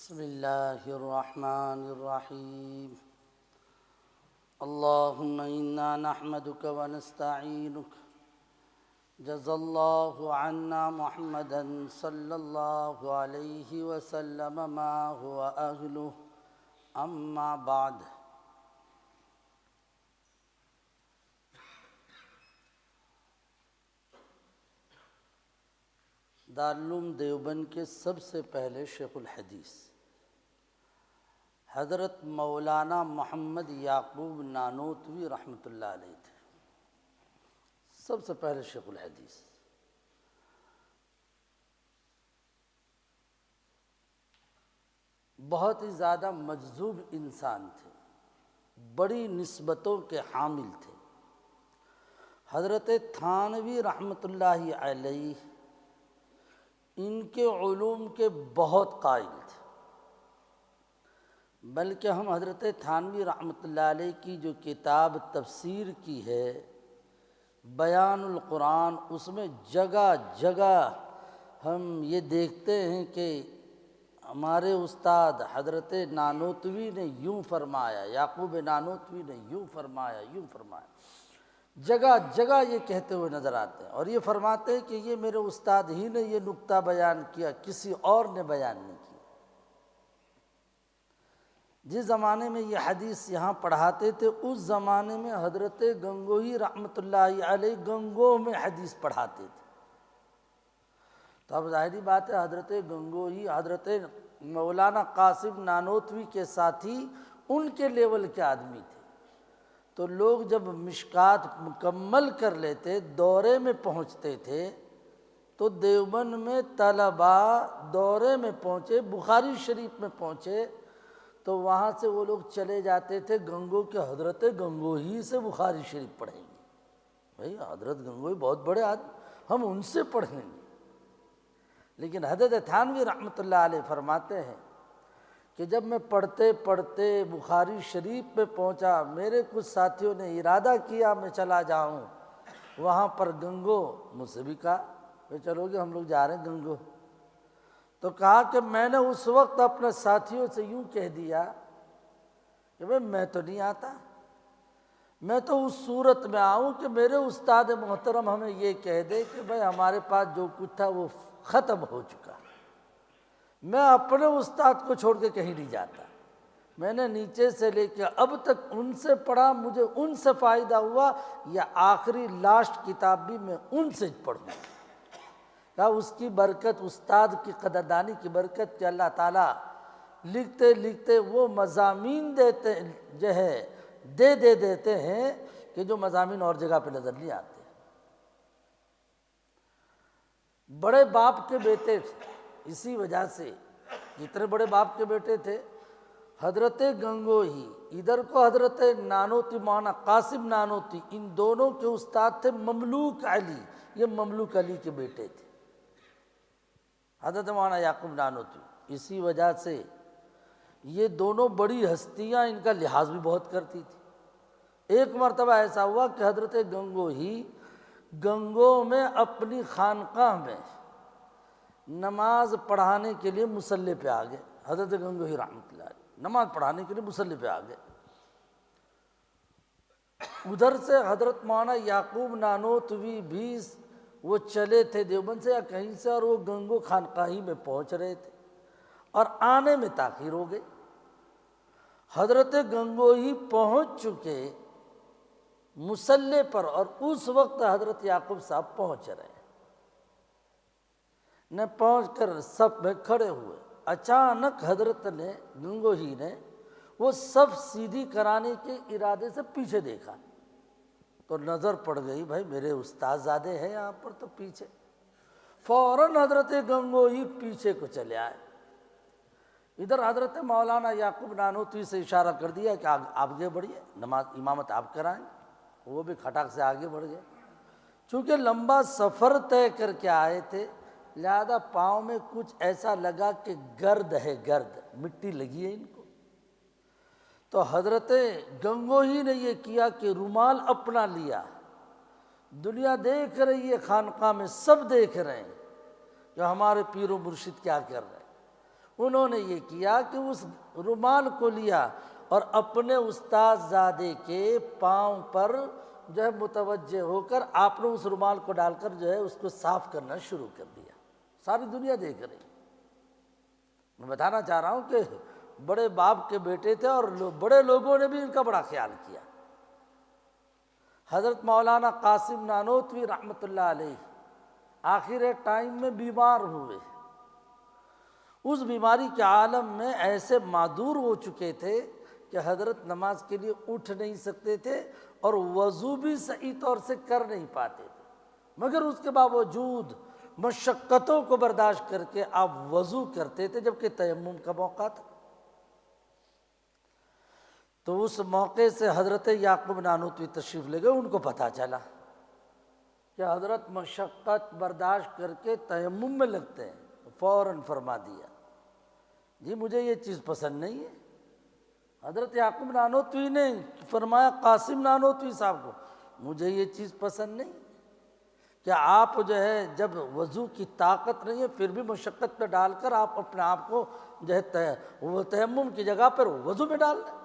بسم اللہ الرحمن الرحیم اللہم انا نحمدک ونستعینک جزا اللہ عنا محمدا صلی اللہ علیہ وسلم ما هو اہلہ اما بعد۔ دارالعلوم دیوبند کے سب سے پہلے شیخ الحدیث حضرت مولانا محمد یعقوب نانوتوی رحمۃ اللہ علیہ تھے، سب سے پہلے شیخ الحدیث۔ بہت ہی زیادہ مجذوب انسان تھے، بڑی نسبتوں کے حامل تھے۔ حضرت تھانوی رحمۃ اللہ علیہ ان کے علوم کے بہت قائل تھے، بلکہ ہم حضرت تھانوی رحمۃ اللہ علیہ کی جو کتاب تفسیر کی ہے بیان القرآن، اس میں جگہ جگہ ہم یہ دیکھتے ہیں کہ ہمارے استاد حضرت نانوتوی نے یوں فرمایا، یعقوب نانوتوی نے یوں فرمایا، یوں فرمایا، جگہ جگہ یہ کہتے ہوئے نظر آتے ہیں، اور یہ فرماتے ہیں کہ یہ میرے استاد ہی نے یہ نکتہ بیان کیا، کسی اور نے بیان نہیں کیا۔ جس زمانے میں یہ حدیث یہاں پڑھاتے تھے، اس زمانے میں حضرت گنگوہی رحمۃ اللہ علیہ گنگوہ میں حدیث پڑھاتے تھے۔ تو اب ظاہری بات ہے حضرت گنگوہی حضرت مولانا قاسم نانوتوی کے ساتھی ان کے لیول کے آدمی تھے، تو لوگ جب مشکات مکمل کر لیتے، دورے میں پہنچتے تھے، تو دیوبند میں طلباء دورے میں پہنچے، بخاری شریف میں پہنچے، تو وہاں سے وہ لوگ چلے جاتے تھے گنگو کے حضرت گنگوہی سے بخاری شریف پڑھیں گے۔ بھائی حضرت گنگوہی بہت بڑے آدمی، ہم ان سے پڑھیں گے۔ لیکن حضرت تھانوی رحمۃ اللہ علیہ فرماتے ہیں کہ جب میں پڑھتے پڑھتے بخاری شریف پہ پہنچا، میرے کچھ ساتھیوں نے ارادہ کیا میں چلا جاؤں وہاں پر گنگو، مجھ سے بھی کہا چلو گے، ہم لوگ جا رہے ہیں گنگو۔ تو کہا کہ میں نے اس وقت اپنے ساتھیوں سے یوں کہہ دیا کہ بھئی میں تو نہیں آتا، میں تو اس صورت میں آؤں کہ میرے استاد محترم ہمیں یہ کہہ دے کہ بھئی ہمارے پاس جو کچھ تھا وہ ختم ہو چکا، میں اپنے استاد کو چھوڑ کے کہیں نہیں جاتا۔ میں نے نیچے سے لے کے اب تک ان سے پڑھا، مجھے ان سے فائدہ ہوا، یا آخری لاسٹ کتاب بھی میں ان سے پڑھوں۔ کہا اس کی برکت، استاد کی قدردانی کی برکت کہ اللہ تعالیٰ لکھتے لکھتے وہ مضامین دیتے جو ہے دیتے ہیں کہ جو مضامین اور جگہ پہ نظر نہیں آتے۔ بڑے باپ کے بیٹے تھے، اسی وجہ سے جتنے بڑے باپ کے بیٹے تھے، حضرت گنگوہی ادھر کو حضرت نانوتوی مولانا قاسم نانوتوی، ان دونوں کے استاد تھے مملوک علی، یہ مملوک علی کے بیٹے تھے حضرت مولانا یعقوب نانوتوی۔ اسی وجہ سے یہ دونوں بڑی ہستیاں ان کا لحاظ بھی بہت کرتی تھی۔ ایک مرتبہ ایسا ہوا کہ حضرت گنگوہی گنگو میں اپنی خانقاہ میں نماز پڑھانے کے لیے مصلی پہ آ گئے۔ حضرت گنگوہی رحمۃ اللہ علیہ نماز پڑھانے کے لیے مصلی پہ آ گئے۔ ادھر سے حضرت مولانا یعقوب نانوتوی بھی وہ چلے تھے دیوبند سے یا کہیں سے، اور وہ گنگو خانقاہی میں پہنچ رہے تھے اور آنے میں تاخیر ہو گئی۔ حضرت گنگوہی پہنچ چکے مصلی پر، اور اس وقت حضرت یعقوب صاحب پہنچ رہے ہیں، نے پہنچ کر صف میں کھڑے ہوئے۔ اچانک حضرت نے گنگوہی نے وہ صف سیدھی کرانے کے ارادے سے پیچھے دیکھا، تو نظر پڑ گئی بھائی میرے استاد زادے ہیں یہاں پر، تو پیچھے فوراً حضرت گنگوہی پیچھے کو چلے آئے۔ ادھر حضرت مولانا یعقوب نانوتوی سے اشارہ کر دیا کہ آگے بڑھیے، نماز امامت آپ کرائیں، وہ بھی کھٹاک سے آگے بڑھ گئے۔ چونکہ لمبا سفر طے کر کے آئے تھے، لہذا پاؤں میں کچھ ایسا لگا کہ گرد ہے، گرد مٹی لگی ہے ان کو۔ تو حضرت گنگوہی نے یہ کیا کہ رومال اپنا لیا، دنیا دیکھ رہی ہے، خانقاہ میں سب دیکھ رہے ہیں کہ ہمارے پیر و مرشد کیا کر رہے ہیں۔ انہوں نے یہ کیا کہ اس رومال کو لیا اور اپنے استاد زادے کے پاؤں پر جو ہے متوجہ ہو کر آپ نے اس رومال کو ڈال کر جو ہے اس کو صاف کرنا شروع کر دیا. ساری دنیا دیکھ رہی. میں بتانا چاہ رہا ہوں کہ بڑے باپ کے بیٹے تھے اور بڑے لوگوں نے بھی ان کا بڑا خیال کیا. حضرت مولانا قاسم نانوتوی رحمۃ اللہ علیہ آخر ٹائم میں بیمار ہوئے. اس بیماری کے عالم میں ایسے معذور ہو چکے تھے کہ حضرت نماز کے لیے اٹھ نہیں سکتے تھے اور وضو بھی صحیح طور سے کر نہیں پاتے تھے، مگر اس کے باوجود مشقتوں کو برداشت کر کے آپ وضو کرتے تھے جبکہ تیمم کا موقع تھا. تو اس موقع سے حضرت یعقوب نانوتوی تشریف لے گئے. ان کو پتہ چلا کہ حضرت مشقت برداشت کر کے تیمم میں لگتے ہیں. فوراً فرما دیا جی مجھے یہ چیز پسند نہیں ہے. حضرت یعقوب نانوتوی نے فرمایا قاسم نانوتوی صاحب کو مجھے یہ چیز پسند نہیں کہ آپ جو ہے جب وضو کی طاقت نہیں ہے پھر بھی مشقت پہ ڈال کر آپ اپنے آپ کو جو ہے وہ تیمم کی جگہ پر وضو میں ڈال دیں.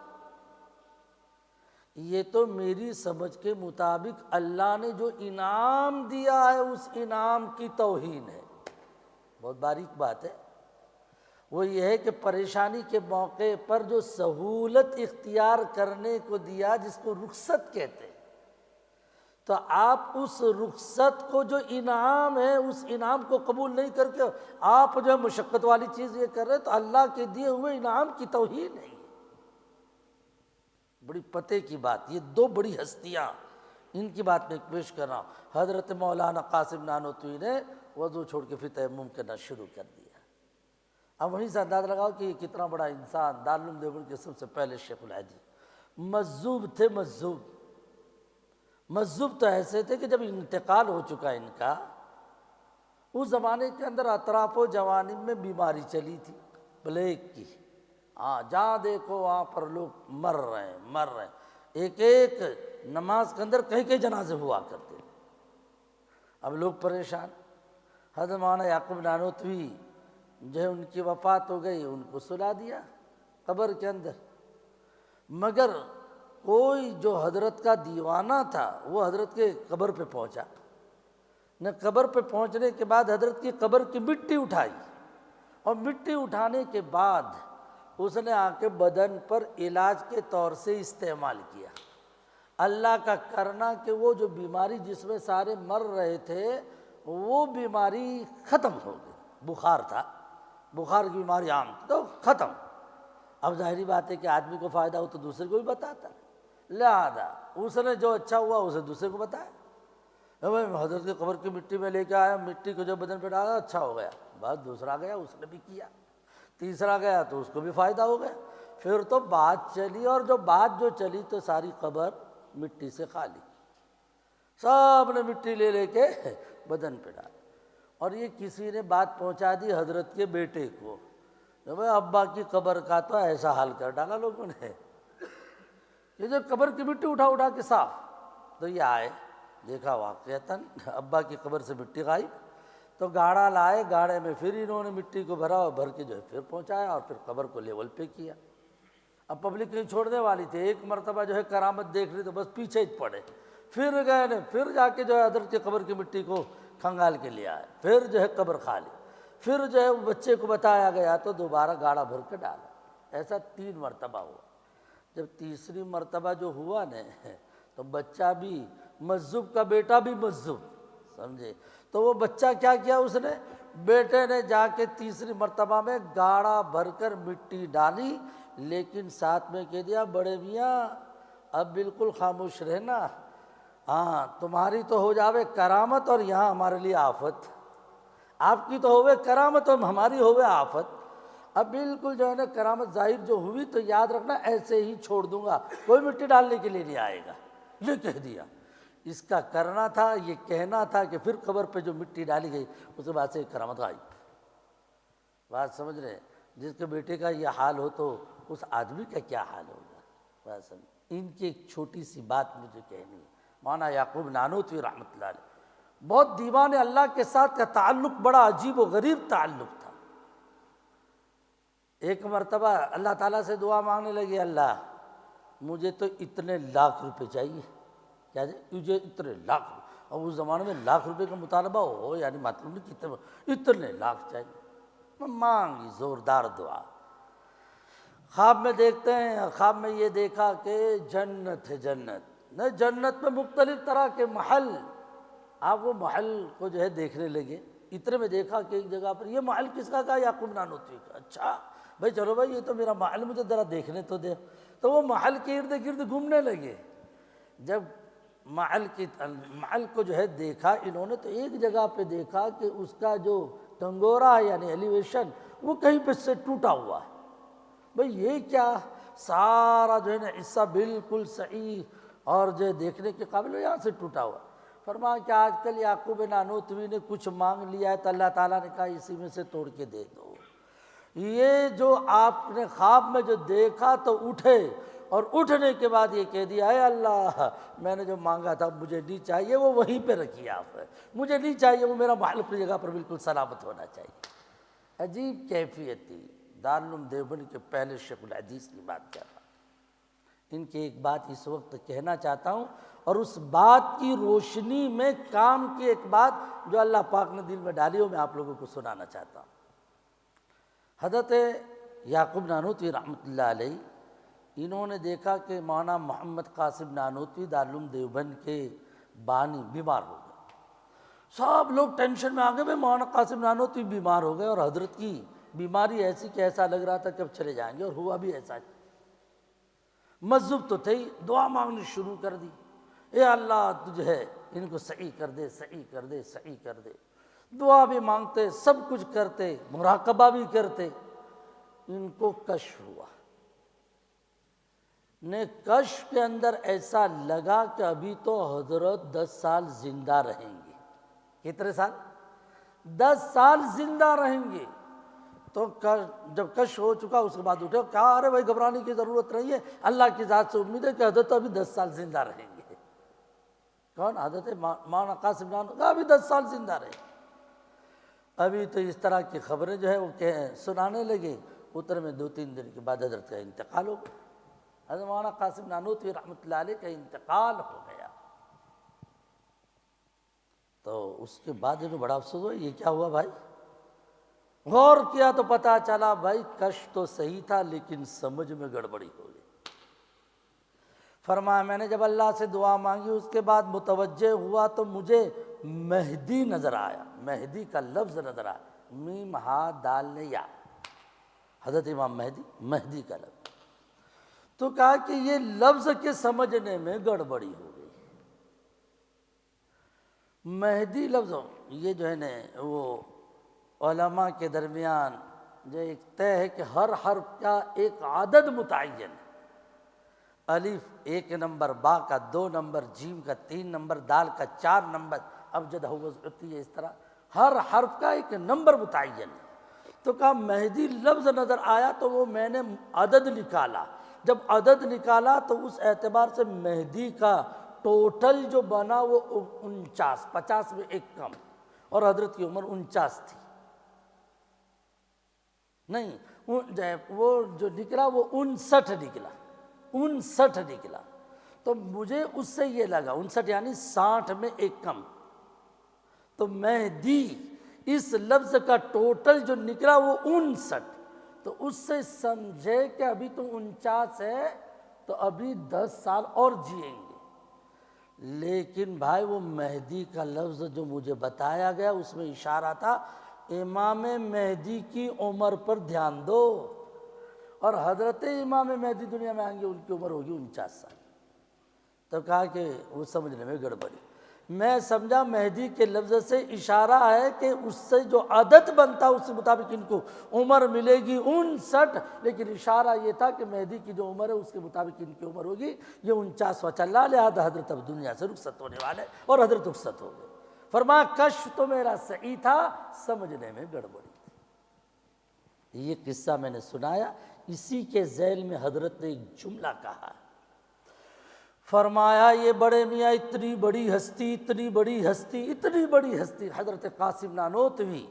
یہ تو میری سمجھ کے مطابق اللہ نے جو انعام دیا ہے اس انعام کی توہین ہے. بہت باریک بات ہے. وہ یہ ہے کہ پریشانی کے موقع پر جو سہولت اختیار کرنے کو دیا جس کو رخصت کہتے ہیں، تو آپ اس رخصت کو جو انعام ہے اس انعام کو قبول نہیں کر کے آپ جو ہے مشقت والی چیز یہ کر رہے تو اللہ کے دیے ہوئے انعام کی توہین ہے. بڑی پتے کی بات. یہ دو بڑی ہستیاں ان کی بات میں پیش کر رہا ہوں. حضرت مولانا قاسم نانوتوی نے وضو چھوڑ کے پھر تیمم کرنا شروع کر دیا. اب وہیں سے اندازہ لگاؤ کہ یہ کتنا بڑا انسان. دارالعلوم دیوبند کے سب سے پہلے شیخ الحدیث مجذوب تھے. مجذوب تو ایسے تھے کہ جب انتقال ہو چکا ان کا اس زمانے کے اندر اطراف و جوانب میں بیماری چلی تھی پلیگ کی. ہاں جہاں دیکھو وہاں پر لوگ مر رہے ہیں. ایک ایک نماز کے اندر کئی کئی جنازے ہوا کرتے. اب لوگ پریشان. حضرت مولانا یعقوب نانوتوی جو ہے ان کی وفات ہو گئی. ان کو سلا دیا قبر کے اندر. مگر کوئی جو حضرت کا دیوانہ تھا وہ حضرت کے قبر پہ پہنچا نہ. قبر پہ پہنچنے کے بعد حضرت کی قبر کی مٹی اٹھائی اور مٹی اٹھانے کے بعد اس نے آ کے بدن پر علاج کے طور سے استعمال کیا. اللہ کا کرنا کہ وہ جو بیماری جس میں سارے مر رہے تھے وہ بیماری ختم ہو گئی. بخار تھا, بخار کی بیماری عام تھی تو ختم. اب ظاہری بات ہے کہ آدمی کو فائدہ ہو تو دوسرے کو بھی بتاتا, لہذا اس نے جو اچھا ہوا اسے دوسرے کو بتایا. حضرت کی قبر کی مٹی میں لے کے آیا, مٹی کو جو بدن پہ ڈالا اچھا ہو گیا. بس دوسرا گیا اس نے بھی کیا, تیسرا گیا تو اس کو بھی فائدہ ہو گیا. پھر تو بات چلی اور جو بات جو چلی تو ساری قبر مٹی سے خالی, سب نے مٹی لے لے کے بدن پہ ڈالا. اور یہ کسی نے بات پہنچا دی حضرت کے بیٹے کو, ابا کی قبر کا تو ایسا حال کر ڈالا لوگوں نے. یہ جو قبر کی مٹی اٹھا اٹھا کے صاف, تو یہ آئے دیکھا واقعتاً ابا کی قبر سے مٹی غائب. تو گاڑا لائے, گاڑے میں پھر انہوں نے مٹی کو بھرا اور بھر کے جو ہے پھر پہنچایا اور پھر قبر کو لیول پہ کیا. اب پبلک نہیں چھوڑنے والی تھی, ایک مرتبہ جو ہے کرامت دیکھ لی تو بس پیچھے ہی پڑے. پھر گئے نے پھر جا کے جو ہے حضرت کی قبر کی مٹی کو کھنگال کے لے آئے, پھر جو ہے قبر خالی. پھر جو ہے بچے کو بتایا گیا تو دوبارہ گاڑا بھر کے ڈالا. ایسا 3 مرتبہ ہوا. جب تیسری مرتبہ جو ہوا نا تو بچہ بھی مجذوب کا بیٹا بھی مجذوب, سمجھے. تو وہ بچہ کیا کیا, اس نے بیٹے نے جا کے تیسری مرتبہ میں گاڑا بھر کر مٹی ڈالی, لیکن ساتھ میں کہہ دیا بڑے میاں اب بالکل خاموش رہنا, ہاں تمہاری تو ہو جاوے کرامت اور یہاں ہمارے لیے آفت. آپ کی تو ہوئے کرامت اور ہماری ہوئے آفت. اب بالکل جو ہے نا کرامت ظاہر جو ہوئی تو یاد رکھنا ایسے ہی چھوڑ دوں گا, کوئی مٹی ڈالنے کے لیے نہیں آئے گا. یہ کہہ دیا. اس کا کرنا تھا, یہ کہنا تھا کہ پھر قبر پہ جو مٹی ڈالی گئی اس کے بعد سے کرامت غائب. بات سمجھ رہے, جس کے بیٹے کا یہ حال ہو تو اس آدمی کا کیا حال ہوگا. بات سمجھ. ان کی ایک چھوٹی سی بات مجھے کہنی ہے. مولانا یعقوب نانوتوی رحمۃ اللہ علیہ بہت دیوان اللہ کے ساتھ کا تعلق بڑا عجیب و غریب تعلق تھا. ایک مرتبہ اللہ تعالیٰ سے دعا مانگنے لگی، اللہ مجھے تو اتنے لاکھ روپے چاہیے، کیا تجھے اتنے لاکھ روپے، اور اس زمانے میں لاکھ روپے کا مطالبہ ہو یعنی مطلب نہیں کتنے، اتنے لاکھ چاہیے، مانگی زوردار دعا۔ خواب میں دیکھتے ہیں، خواب میں یہ دیکھا کہ جنت ہے، جنت نہ، جنت میں مختلف طرح کے محل، آپ وہ محل کو جو ہے دیکھنے لگے۔ اتنے میں دیکھا کہ ایک جگہ پر، یہ محل کس کا کہا؟ یعقوب نانوتوی کا۔ اچھا بھائی چلو بھائی یہ تو میرا محل، مجھے ذرا دیکھنے تو دے۔ تو وہ محل کے ارد گرد گھومنے لگے۔ جب محل کو جو ہے دیکھا انہوں نے، تو ایک جگہ پہ دیکھا کہ اس کا جو ٹنگورا ہے یعنی ایلیویشن وہ کہیں پہ سے ٹوٹا ہوا ہے۔ بھئی یہ کیا؟ سارا جو ہے نا حصہ بالکل صحیح اور جو دیکھنے کے قابل، یہاں سے ٹوٹا ہوا۔ فرمایا کہ آج کل یعقوب نانوتوی نے کچھ مانگ لیا ہے، تو اللہ تعالیٰ نے کہا اسی میں سے توڑ کے دے دو۔ یہ جو آپ نے خواب میں جو دیکھا تو اٹھے، اور اٹھنے کے بعد یہ کہہ دیا، اے اللہ میں نے جو مانگا تھا مجھے نہیں چاہیے، وہ وہیں پہ رکھیے آپ، مجھے نہیں چاہیے، وہ میرا محل اپنی جگہ پر بالکل سلامت ہونا چاہیے۔ عجیب کیفیت تھی۔ دارالعلوم دیوبند کے پہلے شیخ الحدیث کی بات کر رہا ہوں۔ ان کی ایک بات اس وقت کہنا چاہتا ہوں، اور اس بات کی روشنی میں کام کی ایک بات جو اللہ پاک نے دل میں ڈالی ہو، میں آپ لوگوں کو سنانا چاہتا ہوں۔ حضرت یعقوب نانوتوی رحمۃ اللہ علیہ، انہوں نے دیکھا کہ مولانا محمد قاسم نانوتوی دارالعلوم دیوبند کے بانی بیمار ہو گئے۔ سب لوگ ٹینشن میں آ گئے، بھائی مولانا قاسم نانوتوی بیمار ہو گئے، اور حضرت کی بیماری ایسی کہ ایسا لگ رہا تھا کہ اب چلے جائیں گے، اور ہوا بھی ایسا۔ مذہب تو تھے ہی، دعا مانگنی شروع کر دی، اے اللہ تجھے ہے ان کو صحیح کر دے، صحیح کر دے، صحیح کر دے۔ دعا بھی مانگتے، سب کچھ کرتے، مراقبہ بھی کرتے۔ ان کو کشف ہوا، کشف کے اندر ایسا لگا کہ ابھی تو حضرت 10 سال زندہ رہیں گے۔ کتنے سال؟ 10 سال زندہ رہیں گے۔ تو جب کشف ہو چکا اس کے بعد اٹھے، کہا ارے بھائی گھبرانے کی ضرورت نہیں ہے، اللہ کی ذات سے امید ہے کہ حضرت ابھی 10 سال زندہ رہیں گے۔ کون؟ حضرت مولانا قاسم نانوتوی، ابھی 10 سال زندہ رہے۔ ابھی تو اس طرح کی خبریں جو ہے وہ سنانے لگے۔ اتر میں 2-3 دن کے بعد حضرت کا انتقال ہو گیا۔ حضرت مولانا قاسم نانوتوی رحمۃ اللہ علیہ کا انتقال ہو گیا۔ تو اس کے بعد انہوں بڑا افسوس ہوا، یہ کیا ہوا بھائی؟ غور کیا تو پتہ چلا بھائی کشف تو صحیح تھا لیکن سمجھ میں گڑبڑی ہو گئی۔ فرمایا میں نے جب اللہ سے دعا مانگی اس کے بعد متوجہ ہوا تو مجھے مہدی نظر آیا، مہدی کا لفظ نظر آیا، میم ہا دال نے یا، حضرت امام مہدی، مہدی کا لفظ۔ تو کہا کہ یہ لفظ کے سمجھنے میں گڑبڑی ہو گئی۔ مہدی لفظ یہ جو ہے نا وہ علماء کے درمیان جو ایک طے ہے کہ ہر حرف کا ایک عدد متعین ہے۔ الف 1 نمبر، با کا 2 نمبر، جیم کا 3 نمبر، دال کا 4 نمبر، ابجد حوض ہوتی ہے، اس طرح ہر حرف کا ایک نمبر متعین ہے۔ تو کہا مہدی لفظ نظر آیا تو وہ میں نے عدد نکالا، جب عدد نکالا تو اس اعتبار سے مہدی کا ٹوٹل جو بنا وہ 49، 50 میں ایک کم، اور حضرت کی عمر 49 تھی۔ نہیں وہ جو نکلا وہ 59 نکلا، 59 نکلا۔ تو مجھے اس سے یہ لگا 59 یعنی 60 میں ایک کم، تو مہدی اس لفظ کا ٹوٹل جو نکلا وہ 59، تو اس سے سمجھے کہ ابھی تو 49 ہے تو ابھی 10 سال اور جئیں گے۔ لیکن بھائی وہ مہدی کا لفظ جو مجھے بتایا گیا اس میں اشارہ تھا امام مہدی کی عمر پر دھیان دو، اور حضرت امام مہدی دنیا میں آئیں گے ان کی عمر ہوگی 49 سال۔ تو کہا کہ وہ سمجھنے میں گڑبڑی، میں سمجھا مہدی کے لفظ سے اشارہ ہے کہ اس سے جو عدد بنتا اس کے مطابق ان کو عمر ملے گی 59، لیکن اشارہ یہ تھا کہ مہدی کی جو عمر ہے اس کے مطابق ان کی عمر ہوگی یہ 49واں چل رہا، لہٰذا حضرت اب دنیا سے رخصت ہونے والے، اور حضرت رخصت ہو گئے۔ فرمایا کشف تو میرا صحیح تھا، سمجھنے میں گڑبڑی تھی۔ یہ قصہ میں نے سنایا، اسی کے ذیل میں حضرت نے ایک جملہ کہا، فرمایا یہ بڑے میاں اتنی بڑی ہستی، اتنی بڑی ہستی، اتنی بڑی ہستی حضرت قاسم نانوتوی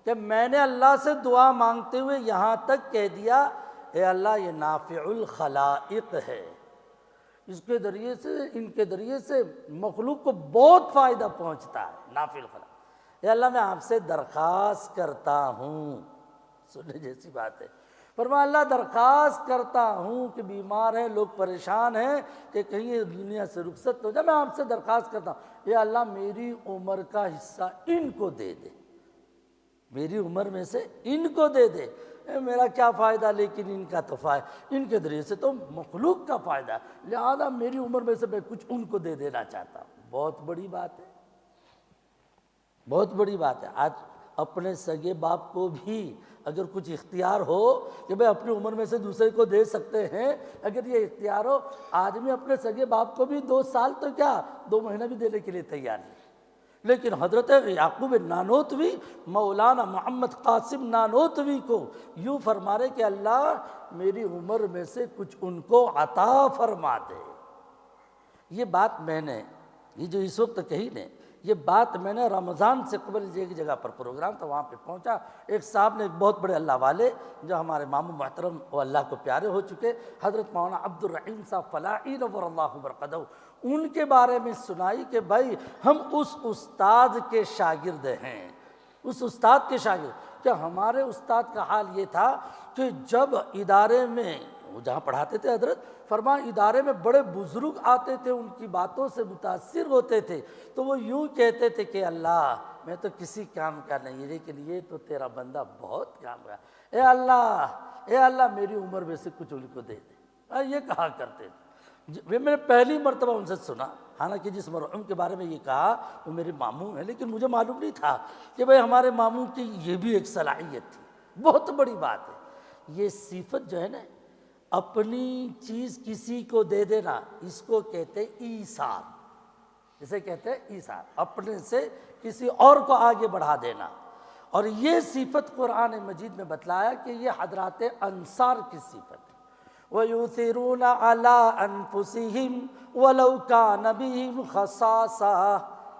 کہ میں نے اللہ سے دعا مانگتے ہوئے یہاں تک کہہ دیا اے اللہ یہ نافع الخلائق ہے، اس کے ذریعے سے، ان کے ذریعے سے مخلوق کو بہت فائدہ پہنچتا ہے، نافع الخلائق، اے اللہ میں آپ سے درخواست کرتا ہوں، سننے جیسی بات ہے، فرمایا اللہ درخواست کرتا ہوں کہ بیمار ہیں لوگ، پریشان ہیں کہ کہیں یہ دنیا سے رخصت ہو جائے، میں آپ سے درخواست کرتا ہوں اے اللہ میری عمر کا حصہ ان کو دے دے، میری عمر میں سے ان کو دے دے، میرا کیا فائدہ لیکن ان کا تو فائدہ، ان کے ذریعے سے تو مخلوق کا فائدہ ہے، لہذا میری عمر میں سے میں کچھ ان کو دے دینا چاہتا ہوں۔ بہت بڑی بات ہے، بہت بڑی بات ہے۔ آج اپنے سگے باپ کو بھی اگر کچھ اختیار ہو کہ بھئی اپنی عمر میں سے دوسرے کو دے سکتے ہیں، اگر یہ اختیار ہو، آدمی اپنے سگے باپ کو بھی 2 سال تو کیا 2 مہینہ بھی دینے کے لیے تیار نہیں، لیکن حضرت یعقوب نانوتوی، مولانا محمد قاسم نانوتوی کو یوں فرما رہے کہ اللہ میری عمر میں سے کچھ ان کو عطا فرما دے۔ یہ بات میں نے، یہ جو اس وقت کہی نے، یہ بات میں نے رمضان سے قبل ایک جگہ پر پروگرام تھا، وہاں پہ پہنچا، ایک صاحب نے، ایک بہت بڑے اللہ والے جو ہمارے ماموں محترم و اللہ کو پیارے ہو چکے، حضرت مولانا عبد الرحیم صاحب فلاحی نور اللہ برکتہ، ان کے بارے میں سنائی کہ بھائی ہم اس استاد کے شاگرد ہیں، اس استاد کے شاگرد، کہ ہمارے استاد کا حال یہ تھا کہ جب ادارے میں وہ جہاں پڑھاتے تھے حضرت، فرمایا ادارے میں بڑے بزرگ آتے تھے، ان کی باتوں سے متاثر ہوتے تھے، تو وہ یوں کہتے تھے کہ اللہ میں تو کسی کام کا نہیں، لیکن یہ تو تیرا بندہ بہت کام کا، اے اللہ میری عمر میں سے کچھ ان کو دے دے، یہ کہا کرتے تھے۔ میں نے پہلی مرتبہ ان سے سنا، حالانکہ جس مرحوم کے بارے میں یہ کہا وہ میرے ماموں ہیں، لیکن مجھے معلوم نہیں تھا کہ بھئی ہمارے ماموں کی یہ بھی ایک صلاحیت تھی۔ بہت بڑی بات ہے یہ صفت جو ہے نا، اپنی چیز کسی کو دے دینا، اس کو کہتے ایثار، اسے کہتے ہیں ایثار، اپنے سے کسی اور کو آگے بڑھا دینا۔ اور یہ صفت قرآن مجید میں بتلایا کہ یہ حضرات انصار کی صفت ہے، وَيُؤْثِرُونَ عَلَىٰ أَنفُسِهِمْ وَلَوْ كَانَ بِهِمْ خَصَاصَةٌ،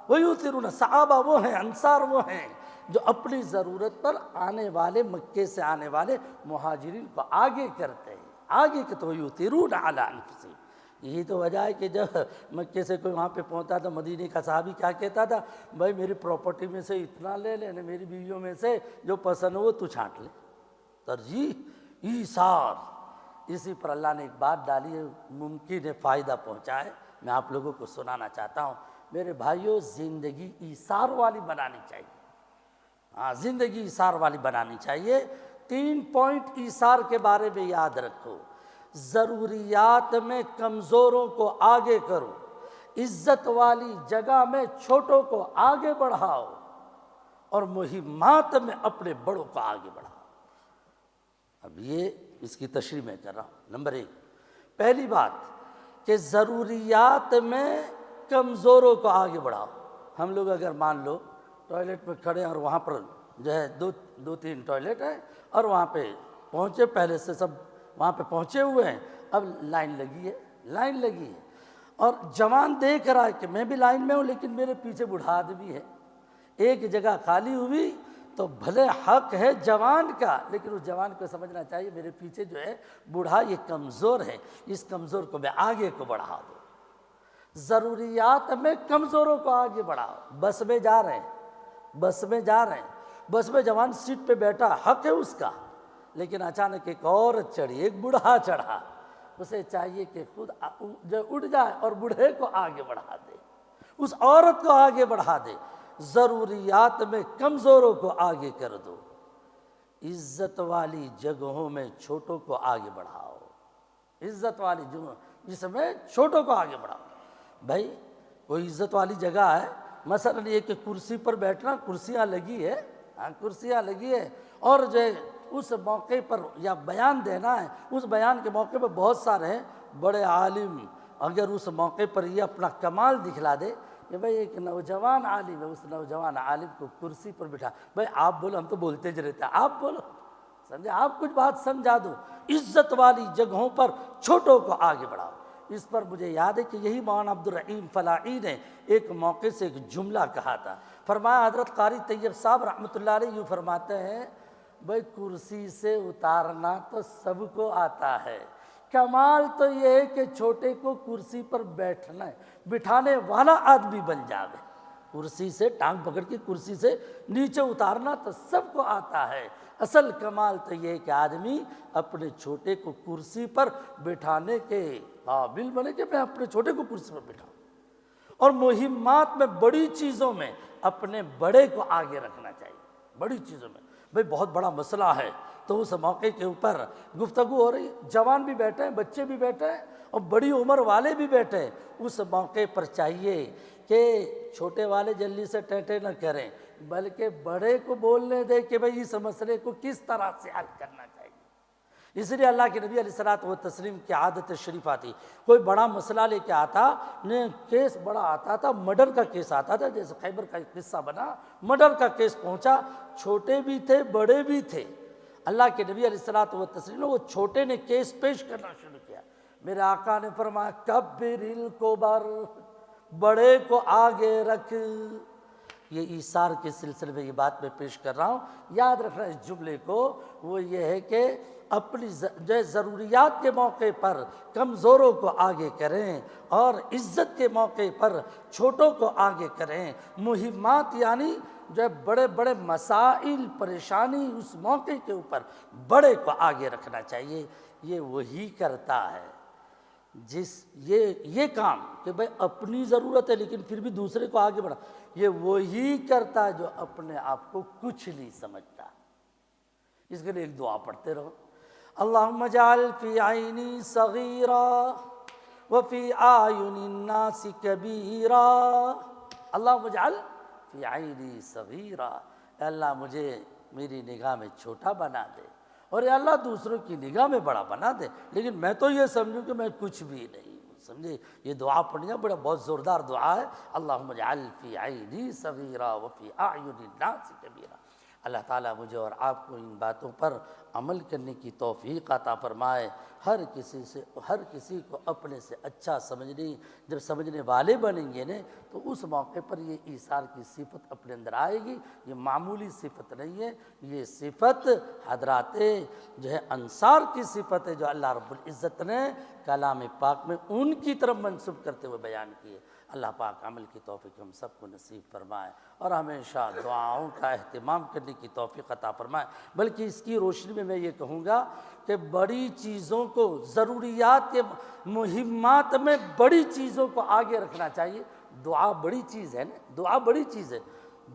وَيُؤْثِرُونَ، صحابہ وہ ہیں، انصار وہ ہیں جو اپنی ضرورت پر آنے والے، مکے سے آنے والے مہاجرین کو آگے کرتے ہیں، آگے کہ تو یؤثرون علی انفسہم۔ یہی تو وجہ ہے کہ جب مکے سے کوئی وہاں پہ پہنچتا تھا، مدینے کا صحابی کیا کہتا تھا، بھائی میری پراپرٹی میں سے اتنا لے لینا، میری بیویوں میں سے جو پسند ہو وہ تو چھانٹ لے، ترجیح ایثار۔ اسی پر اللہ نے ایک بات ڈالی ہے، ممکن ہے فائدہ پہنچائے، میں آپ لوگوں کو سنانا چاہتا ہوں۔ میرے بھائیوں، زندگی ایثار والی بنانی چاہیے، ہاں زندگی ایثار والی بنانی چاہیے۔ 3 پوائنٹ ایثار کے بارے میں یاد رکھو، ضروریات میں کمزوروں کو آگے کرو، عزت والی جگہ میں چھوٹوں کو آگے بڑھاؤ، اور مہمات میں اپنے بڑوں کو آگے بڑھاؤ۔ اب یہ اس کی تشریح میں کر رہا ہوں۔ نمبر 1، پہلی بات کہ ضروریات میں کمزوروں کو آگے بڑھاؤ۔ ہم لوگ اگر مان لو ٹوائلٹ میں کھڑے اور وہاں پر جو ہے 2-3 ٹوائلٹ ہیں، اور وہاں پہ پہنچے، پہلے سے سب وہاں پہ پہنچے ہوئے ہیں، اب لائن لگی ہے، اور جوان دیکھ رہا ہے کہ میں بھی لائن میں ہوں، لیکن میرے پیچھے بوڑھا آدمی ہے، ایک جگہ خالی ہوئی تو بھلے حق ہے جوان کا، لیکن اس جوان کو سمجھنا چاہیے میرے پیچھے جو ہے بوڑھا، یہ کمزور ہے، اس کمزور کو میں آگے کو بڑھا دوں۔ ضروریات میں کمزوروں کو آگے بڑھاؤ۔ بس میں جا رہے ہیں، بس میں جوان سیٹ پہ بیٹھا، حق ہے اس کا، لیکن اچانک ایک عورت چڑھی، ایک بوڑھا چڑھا، اسے چاہیے کہ خود جو اٹھ جائے اور بوڑھے کو آگے بڑھا دے، اس عورت کو آگے بڑھا دے۔ ضروریات میں کمزوروں کو آگے کر دو، عزت والی جگہوں میں چھوٹوں کو آگے بڑھاؤ، عزت والی جگہ جس میں چھوٹوں کو آگے بڑھاؤ۔ بھائی کوئی عزت والی جگہ ہے، مثلا یہ کہ کرسی پر بیٹھنا، کرسیاں لگی ہے، اور جو اس موقع پر یا بیان دینا ہے، اس بیان کے موقع پر بہت سارے ہیں بڑے عالم، اگر اس موقع پر یہ اپنا کمال دکھلا دے کہ بھائی ایک نوجوان عالم ہے، اس نوجوان عالم کو کرسی پر بٹھا، بھائی آپ بولو، ہم تو بولتے جو رہتے ہیں، آپ بولو، سمجھے، آپ کچھ بات سمجھا دو۔ عزت والی جگہوں پر چھوٹوں کو آگے بڑھاؤ۔ اس پر مجھے یاد ہے کہ یہی مولانا عبدالرحیم فلاحی نے ایک موقع سے ایک جملہ کہا تھا. فرمایا حضرت قاری طیب صاحب رحمۃ اللہ علیہ یوں فرماتے ہیں بھائی کرسی سے اتارنا تو سب کو آتا ہے، کمال تو یہ ہے کہ چھوٹے کو کرسی پر بٹھانے والا آدمی بن جاوے. کرسی سے ٹانگ پکڑ کے کرسی سے نیچے اتارنا تو سب کو آتا ہے، اصل کمال تو یہ ہے کہ آدمی اپنے چھوٹے کو کرسی پر بٹھانے کے قابل بنے کہ میں اپنے چھوٹے کو کرسی پر بٹھاؤں. اور مہمات میں بڑی چیزوں میں اپنے بڑے کو آگے رکھنا چاہیے. بڑی چیزوں میں بھئی بہت بڑا مسئلہ ہے تو اس موقع کے اوپر گفتگو ہو رہی، جوان بھی بیٹھے ہیں، بچے بھی بیٹھے ہیں اور بڑی عمر والے بھی بیٹھے ہیں. اس موقع پر چاہیے کہ چھوٹے والے جلدی سے ٹیٹے نہ کریں بلکہ بڑے کو بولنے دیں کہ بھئی اس مسئلے کو کس طرح سے حل کرنا چاہیے. اس لیے اللہ کے نبی علیہ الصلوۃ والتسلیم کی عادت شریفہ تھی، کوئی بڑا مسئلہ لے کے آتا نے کیس بڑا آتا تھا، مرڈر کا کیس آتا تھا، جیسے خیبر کا ایک قصہ بنا، مرڈر کا کیس پہنچا، چھوٹے بھی تھے بڑے بھی تھے. اللہ کے نبی علیہ الصلوۃ والتسلیم وہ چھوٹے نے کیس پیش کرنا شروع کیا. میرے آقا نے فرمایا کبر الکبر، بڑے کو آگے رکھ. یہ ایثار کے سلسلے میں یہ بات میں پیش کر رہا ہوں، یاد رکھنا اس جملے کو. وہ یہ ہے کہ اپنی ضروریات کے موقع پر کمزوروں کو آگے کریں اور عزت کے موقع پر چھوٹوں کو آگے کریں. مہمات یعنی جو بڑے بڑے مسائل پریشانی اس موقع کے اوپر بڑے کو آگے رکھنا چاہیے. یہ وہی کرتا ہے یہ کام کہ بھئی اپنی ضرورت ہے لیکن پھر بھی دوسرے کو آگے بڑھا، یہ وہی کرتا ہے جو اپنے آپ کو کچھ نہیں سمجھتا. اس کے لیے ایک دعا پڑھتے رہو. اللہم اجعل فی عینی صغیرا وفی اعین الناس کبیرا. اللہم اجعل فی عینی صغیرا، اے اللہ مجھے میری نگاہ میں چھوٹا بنا دے اور اے اللہ دوسروں کی نگاہ میں بڑا بنا دے، لیکن میں تو یہ سمجھوں کہ میں کچھ بھی نہیں ہوں. سمجھے؟ یہ دعا پڑھنا بہت زوردار دعا ہے. اللہم اجعل فی عینی صغیرا وفی اعین الناس کبیرا. اللہ تعالیٰ مجھے اور آپ کو ان باتوں پر عمل کرنے کی توفیق عطا فرمائے. ہر کسی کو اپنے سے اچھا جب سمجھنے والے بنیں گے نا تو اس موقع پر یہ ایثار کی صفت اپنے اندر آئے گی. یہ معمولی صفت نہیں ہے، یہ صفت حضرات جو ہے انصار کی صفت ہے جو اللہ رب العزت نے کلام پاک میں ان کی طرف منسوب کرتے ہوئے بیان کی ہے. اللہ پاک عمل کی توفیق ہم سب کو نصیب فرمائے اور ہمیشہ دعاؤں کا اہتمام کرنے کی توفیق عطا فرمائے. بلکہ اس کی روشنی میں یہ کہوں گا کہ بڑی چیزوں کو، ضروریات کے مہمات میں بڑی چیزوں کو آگے رکھنا چاہیے. دعا بڑی چیز ہے نا، دعا بڑی چیز ہے.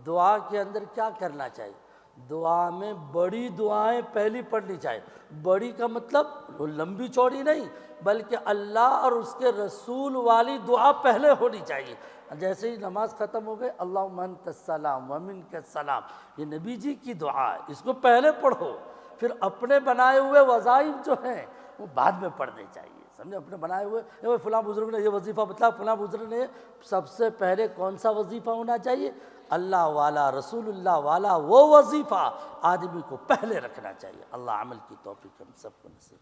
دعا کے اندر کیا کرنا چاہیے؟ دعا میں بڑی دعائیں پہلی پڑھنی چاہیے. بڑی کا مطلب وہ لمبی چوڑی نہیں بلکہ اللہ اور اس کے رسول والی دعا پہلے ہونی چاہیے. جیسے ہی نماز ختم ہو گئے اللہم انت السلام ومنک السلام، یہ نبی جی کی دعا ہے، اس کو پہلے پڑھو. پھر اپنے بنائے ہوئے وظائف جو ہیں وہ بعد میں پڑھنے چاہیے. سمجھے؟ اپنے بنائے ہوئے فلاں بزرگ نے یہ وظیفہ بتلا، فلاں بزرگ نے، سب سے پہلے کون سا وظیفہ ہونا چاہیے؟ اللہ والا، رسول اللہ والا وہ وظیفہ آدمی کو پہلے رکھنا چاہیے. اللہ عمل کی توفیق ہم سب کو نصیب.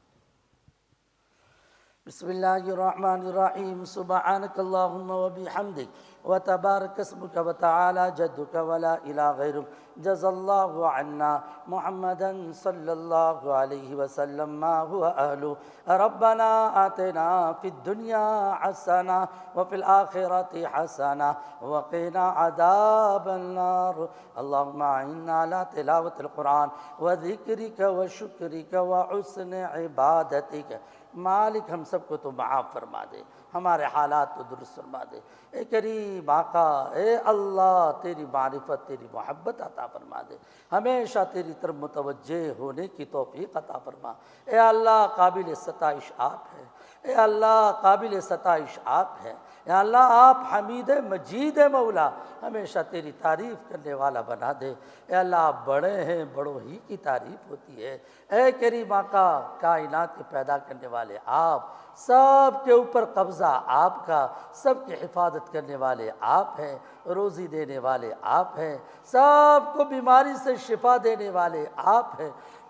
بسم اللہ الرحمن الرحیم. سبحانک اللہم وبحمدک وتبارک اسمک وتعالی جدک ولا الہ غیرک. جزا اللہ عنا محمدا صلی اللہ علیہ وسلم ما هو اہلہ. ربنا آتنا فی الدنیا حسنہ وفی الآخرۃ حسنہ وقنا عذاب النار. اللہم اعنا علی تلاوت القرآن وذکرک وشکرک وحسن عبادتک. مالک ہم سب کو تو معاف فرما دے، ہمارے حالات تو درست فرما دے. اے کریم آقا، اے اللہ تیری معرفت، تیری محبت عطا فرما دے. ہمیشہ تیری طرف متوجہ ہونے کی توفیق عطا فرما. اے اللہ قابل ستائش آپ ہے، اے اللہ قابل ستائش آپ ہے. اے اللہ آپ حمید مجید مولا، ہمیشہ تیری تعریف کرنے والا بنا دے. اے اللہ آپ بڑے ہیں، بڑوں ہی کی تعریف ہوتی ہے. اے کریم آقا، کائنات کے پیدا کرنے والے آپ، سب کے اوپر قبضہ آپ کا، سب کی حفاظت کرنے والے آپ ہیں، روزی دینے والے آپ ہیں، سب کو بیماری سے شفا دینے والے آپ ہیں.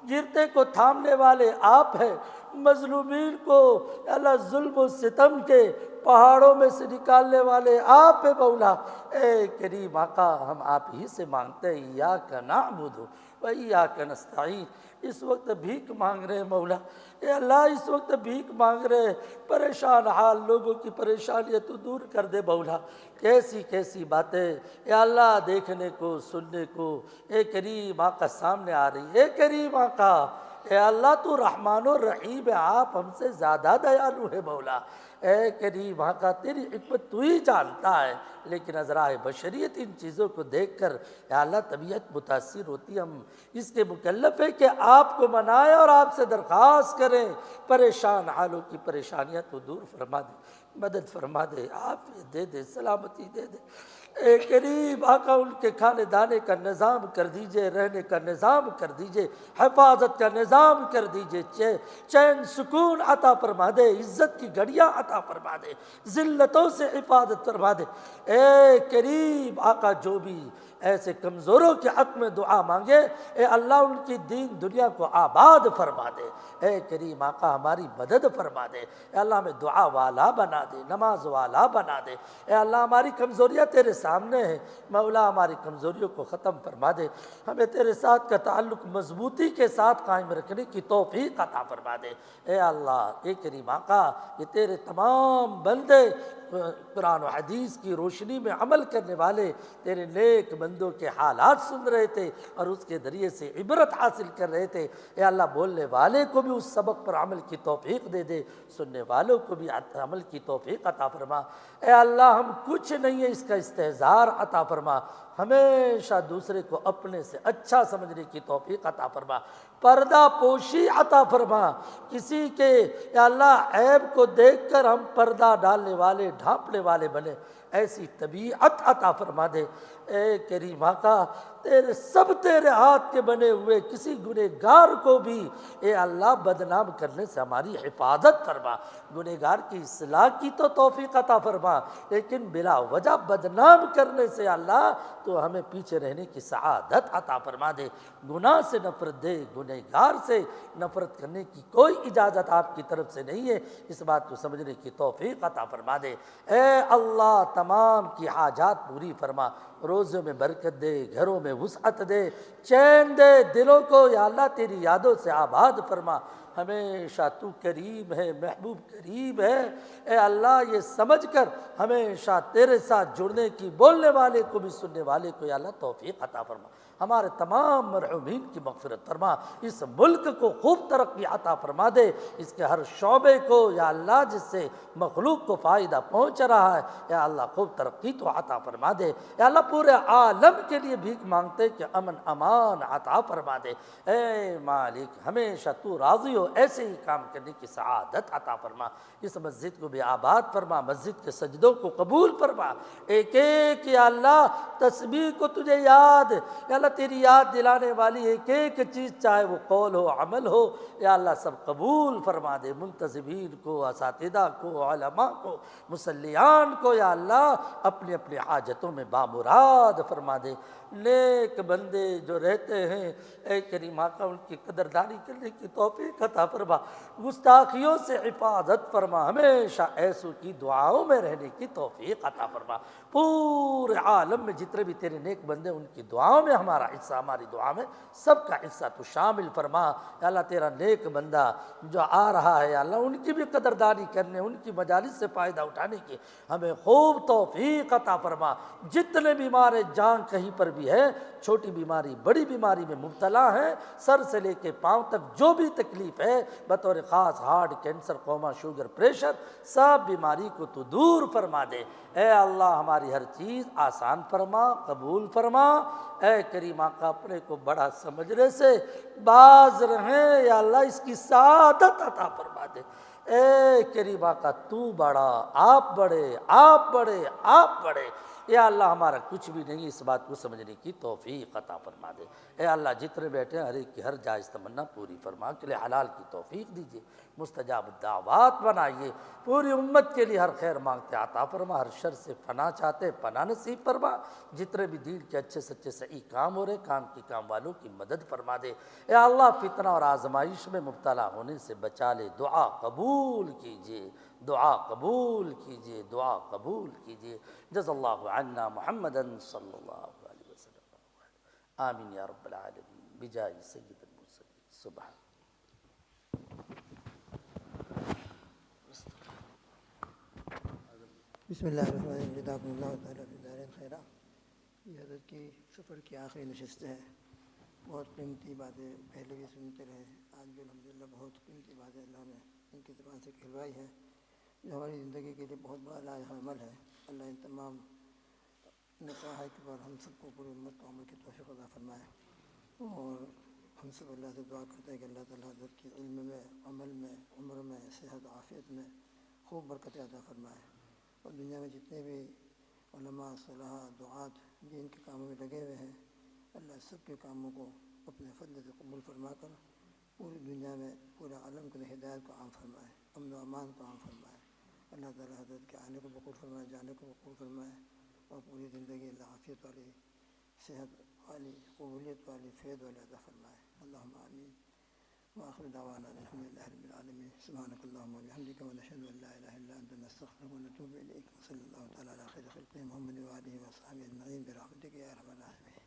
گرتے کو تھامنے والے آپ ہیں، مظلومین کو اللہ ظلم و ستم کے پہاڑوں میں سے نکالنے والے آپ ہیں مولا۔ اے کریم آقا، ہم آپ ہی سے مانگتے ہیں، ایاک نعبد و ایاک نستعین۔ اس وقت بھیک مانگ رہے ہیں مولا، اے اللہ اس وقت بھیک مانگ رہے ہیں، پریشان حال لوگوں کی پریشانیاں تو دور کر دے مولا۔ کیسی کیسی باتیں اے اللہ دیکھنے کو سننے کو اے کریم آقا سامنے آ رہی ہے۔ اے کریم آقا، اے اللہ تو رحمان و رحیم ہے، آپ ہم سے زیادہ دیالو ہے مولا۔ اے کریم آقا، تیری حکمت تو ہی جانتا ہے، لیکن ازرائے بشریت ان چیزوں کو دیکھ کر اے اللہ طبیعت متاثر ہوتی، ہم اس کے مکلف ہے کہ آپ کو منائیں اور آپ سے درخواست کریں، پریشان حالوں کی پریشانیاں تو دور فرما دے، مدد فرما دے، عافیت دے دے، سلامتی دے دے۔ اے کریم آقا، ان کے کھانے دانے کا نظام کر دیجئے، رہنے کا نظام کر دیجئے، حفاظت کا نظام کر دیجئے، چین سکون عطا فرما دے، عزت کی گھڑیاں عطا فرما دے، ذلتوں سے حفاظت فرما دے۔ اے کریم آقا، جو بھی ایسے کمزوروں کے حق میں دعا مانگے، اے اللہ ان کی دین دنیا کو آباد فرما دے۔ اے کریم آقا، ہماری مدد فرما دے، اے اللہ ہمیں دعا والا بنا دے، نماز والا بنا دے۔ اے اللہ ہماری کمزوریاں تیرے سامنے ہیں، مولا ہماری کمزوریوں کو ختم فرما دے، ہمیں تیرے ساتھ کا تعلق مضبوطی کے ساتھ قائم رکھنے کی توفیق عطا فرما دے۔ اے اللہ، اے کریم آقا، یہ تیرے تمام بندے قرآن و حدیث کی روشنی میں عمل کرنے والے تیرے نیک بندوں کے حالات سن رہے تھے اور اس کے ذریعے سے عبرت حاصل کر رہے تھے۔ اے اللہ، بولنے والے کو بھی اس سبق پر عمل کی توفیق دے دے، سننے والوں کو بھی عمل کی توفیق عطا فرما۔ اے اللہ، ہم کچھ نہیں ہے، اس کا استحضار عطا فرما، ہمیشہ دوسرے کو اپنے سے اچھا سمجھنے کی توفیق عطا فرما، پردہ پوشی عطا فرما، کسی کے یا اللہ عیب کو دیکھ کر ہم پردہ ڈالنے والے ڈھانپنے والے بنے، ایسی طبیعت عطا فرما دے۔ اے کریم آقا، سب تیرے ہاتھ کے بنے ہوئے کسی گنہگار کو بھی اے اللہ بدنام کرنے سے ہماری حفاظت فرما، گنہگار کی اصلاح کی تو توفیق عطا فرما، لیکن بلا وجہ بدنام کرنے سے اللہ تو ہمیں پیچھے رہنے کی سعادت عطا فرما دے۔ گناہ سے نفرت دے، گنہگار سے نفرت کرنے کی کوئی اجازت آپ کی طرف سے نہیں ہے، اس بات کو سمجھنے کی توفیق عطا فرما دے۔ اے اللہ، تمام کی حاجات پوری فرما، روزوں میں برکت دے، گھروں میں وسعت دے، چین دے، دلوں کو یا اللہ تیری یادوں سے آباد فرما۔ ہمیشہ تو کریم ہے، محبوب کریم ہے، اے اللہ یہ سمجھ کر ہمیشہ تیرے ساتھ جڑنے کی، بولنے والے کو بھی سننے والے کو یا اللہ توفیق عطا فرما، ہمارے تمام مرحومین کی مغفرت فرما، اس ملک کو خوب ترقی عطا فرما دے، اس کے ہر شعبے کو یا اللہ جس سے مخلوق کو فائدہ پہنچ رہا ہے یا اللہ خوب ترقی تو عطا فرما دے۔ یا اللہ پورے عالم کے لیے بھیک مانگتے کہ امن امان عطا فرما دے۔ اے مالک، ہمیشہ تو راضی ہو، ایسے ہی کام کرنے کی سعادت عطا فرما، اس مسجد کو بھی آباد فرما، مسجد کے سجدوں کو قبول فرما، ایک ایک یا اللہ تسبیح کو تجھے یاد یا اللہ تیری یاد دلانے والی ایک ایک چیز، چاہے وہ قول ہو عمل ہو یا اللہ سب قبول فرما دے، منتظمین کو، اساتذہ کو، علماء کو، مصلیان کو یا اللہ اپنے اپنے حاجتوں میں بامراد فرما دے۔ نیک بندے جو رہتے ہیں اے کریم آقا، ان کی قدردانی کرنے کی توفیق عطا فرما، گستاخیوں سے حفاظت فرما، ہمیشہ ایسوں کی دعاؤں میں رہنے کی توفیق عطا فرما۔ پورے عالم میں جتنے بھی تیرے نیک بندے ان کی دعاؤں میں ہمارا حصہ، ہماری دعا میں سب کا حصہ تو شامل فرما۔ یا اللہ تیرا نیک بندہ جو آ رہا ہے یا اللہ ان کی بھی قدردانی کرنے، ان کی مجالس سے فائدہ اٹھانے کی ہمیں خوب توفیق عطا فرما۔ جتنے بیمار جان کہیں پر بھی ہے، چھوٹی بیماری بڑی بیماری میں مبتلا ہیں، سر سے لے کے پاؤں تک جو بھی تکلیف ہے، بطور خاص ہارٹ، کینسر، کوما، شوگر، پریشر، سب بیماری کو تو دور فرما دے۔ اے اللہ ہماری ہر چیز آسان فرما، قبول فرما۔ اے کریم آقا، اپنے کو بڑا سمجھنے سے باز رہیں یا اللہ اس کی سعادت عطا فرما دے۔ اے کریم آقا، تو بڑا، آپ بڑے، آپ بڑے، آپ بڑے، یا اللہ ہمارا کچھ بھی نہیں، اس بات کو سمجھنے کی توفیق عطا فرما دے۔ اے اللہ جتنے بیٹھے ہیں ہر ایک کی ہر جائز تمنا پوری فرما کے لیے حلال کی توفیق دیجیے، مستجاب الدعوات بنائیے، پوری امت کے لیے ہر خیر مانگتے عطا فرما، ہر شر سے پناہ چاہتے پناہ نصیب فرما، جتنے بھی دین کے اچھے سچے صحیح کام ہو رہے کام کی کام والوں کی مدد فرما دے۔ اے اللہ فتنہ اور آزمائش میں مبتلا ہونے سے بچا لے، دعا قبول کیجیے، دعا قبول کیجیے، دعا قبول کیجیے۔ جزا اللہ عنا محمدا صلی اللہ علیہ وسلم، آمین یا رب العالمین، بجاہ سید المرسلین۔ سبحان بسم اللہ الرحمن الرحیم، جزاکم اللہ تعالیٰ فی الدارین خیرا۔ یہ حضرت کی سفر کی آخری نشست ہے، بہت قیمتی باتیں پہلے بھی سنتے رہے، آج بھی الحمدللہ بہت قیمتی باتیں اللہ نے ان کی زبان سے کھلوائی ہے، جو ہماری زندگی کے لیے بہت بڑا لائق عمل ہے۔ اللہ ان تمام نصائح پر ہم سب کو پوری امت کو عمل کی توفیق عطا فرمائے، اور ہم سب اللہ سے دعا کرتے ہیں کہ اللہ تعالیٰ حضرت کی علم میں، عمل میں، عمر میں، صحت عافیت میں خوب برکت عطا فرمائے، اور دنیا میں جتنے بھی علماء، صلحاء، دعات دین کے کاموں میں لگے ہوئے ہیں، اللہ سب کے کاموں کو اپنے فضل سے قبول فرما کر پوری دنیا میں پورے عالم کو ہدایت کو عام فرمائے، امن و امان کو عام فرمائے۔ اللہ تعالیٰ حضرت کے آنے کو قبول فرمائے، جانے کو قبول فرمائے، اور پوری زندگی اللہ عافیت والی، صحت والی، قبولیت والی، فیض والی عطا فرمائے۔ اللہم آمین۔ وآخر دعوانا الحمد للہ رب العالمین۔ سبحانک اللہم وبحمدک، ونشہد ان لا الہ الا انت، نستغفرک ونتوب الیک۔ وصلی اللہ تعالیٰ علی خیر خلقہ محمد وآلہ وصحبہ اجمعین برحمتک یا ارحم الراحمین۔